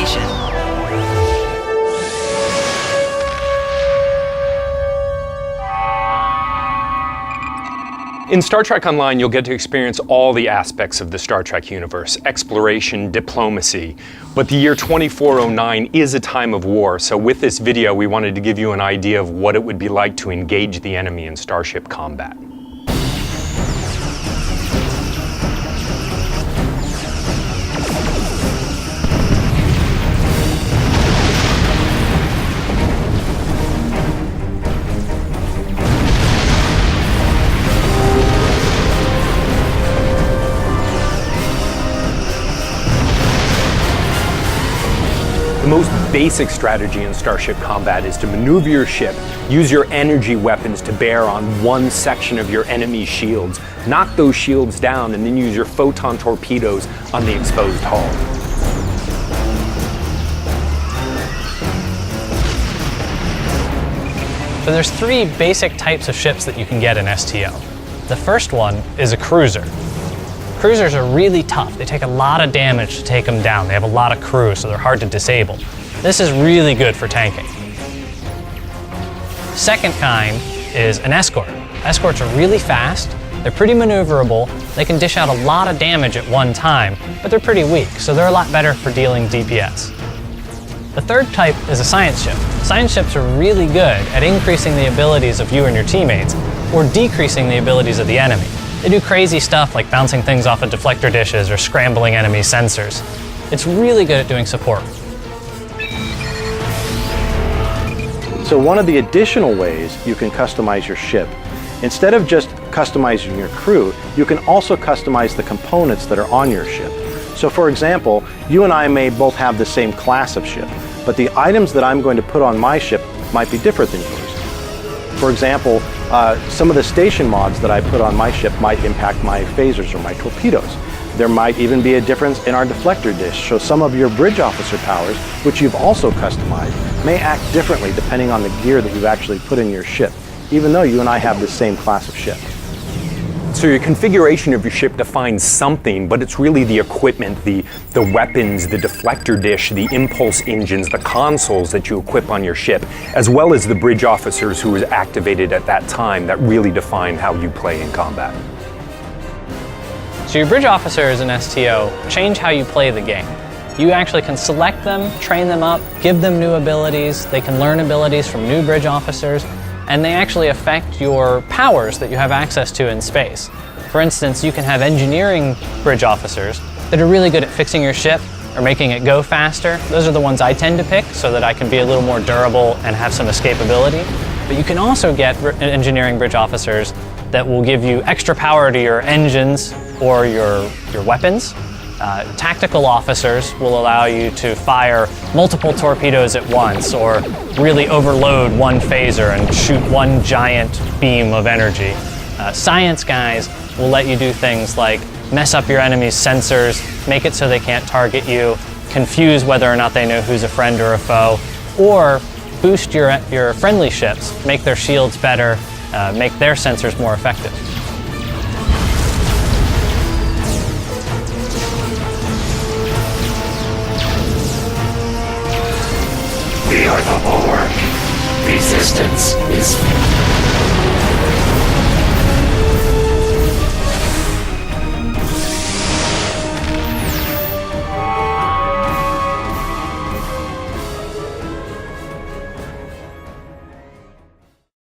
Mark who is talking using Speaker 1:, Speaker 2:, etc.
Speaker 1: Station.
Speaker 2: In Star Trek Online, you'll get to experience all the aspects of the Star Trek universe: exploration, diplomacy. But the year 2409 is a time of war, so with this video, we wanted to give you an idea of what it would be like to engage the enemy in starship combat. The most basic strategy in starship combat is to maneuver your ship, use your energy weapons to bear on one section of your enemy's shields, knock those shields down, and then use your photon torpedoes on the exposed hull.
Speaker 3: So there's three basic types of ships that you can get in STO. The first one is a cruiser. Cruisers are really tough. They take a lot of damage to take them down. They have a lot of crew, so they're hard to disable. This is really good for tanking. Second kind is an escort. Escorts are really fast, they're pretty maneuverable, they can dish out a lot of damage at one time, but they're pretty weak, so they're a lot better for dealing DPS. The third type is a science ship. Science ships are really good at increasing the abilities of you and your teammates, or decreasing the abilities of the enemy. They do crazy stuff like bouncing things off of deflector dishes or scrambling enemy sensors. It's really good at doing support.
Speaker 4: So one of the additional ways you can customize your ship, instead of just customizing your crew, you can also customize the components that are on your ship. So for example, you and I may both have the same class of ship, but the items that I'm going to put on my ship might be different than yours. For example, some of the station mods that I put on my ship might impact my phasers or my torpedoes. There might even be a difference in our deflector dish, so some of your bridge officer powers, which you've also customized, may act differently depending on the gear that you've actually put in your ship, even though you and I have the same class of ship.
Speaker 2: So your configuration of your ship defines something, but it's really the equipment, the weapons, the deflector dish, the impulse engines, the consoles that you equip on your ship, as well as the bridge officers who was activated at that time that really define how you play in combat.
Speaker 3: So your bridge officers in STO change how you play the game. You actually can select them, train them up, give them new abilities, they can learn abilities from new bridge officers, and they actually affect your powers that you have access to in space. For instance, you can have engineering bridge officers that are really good at fixing your ship or making it go faster. Those are the ones I tend to pick so that I can be a little more durable and have some escapability. But you can also get engineering bridge officers that will give you extra power to your engines or your weapons. Tactical officers will allow you to fire multiple torpedoes at once or really overload one phaser and shoot one giant beam of energy. Science guys will let you do things like mess up your enemy's sensors, make it so they can't target you, confuse whether or not they know who's a friend or a foe, or boost your friendly ships, make their shields better, make their sensors more effective.
Speaker 5: We are the bulwark. Resistance is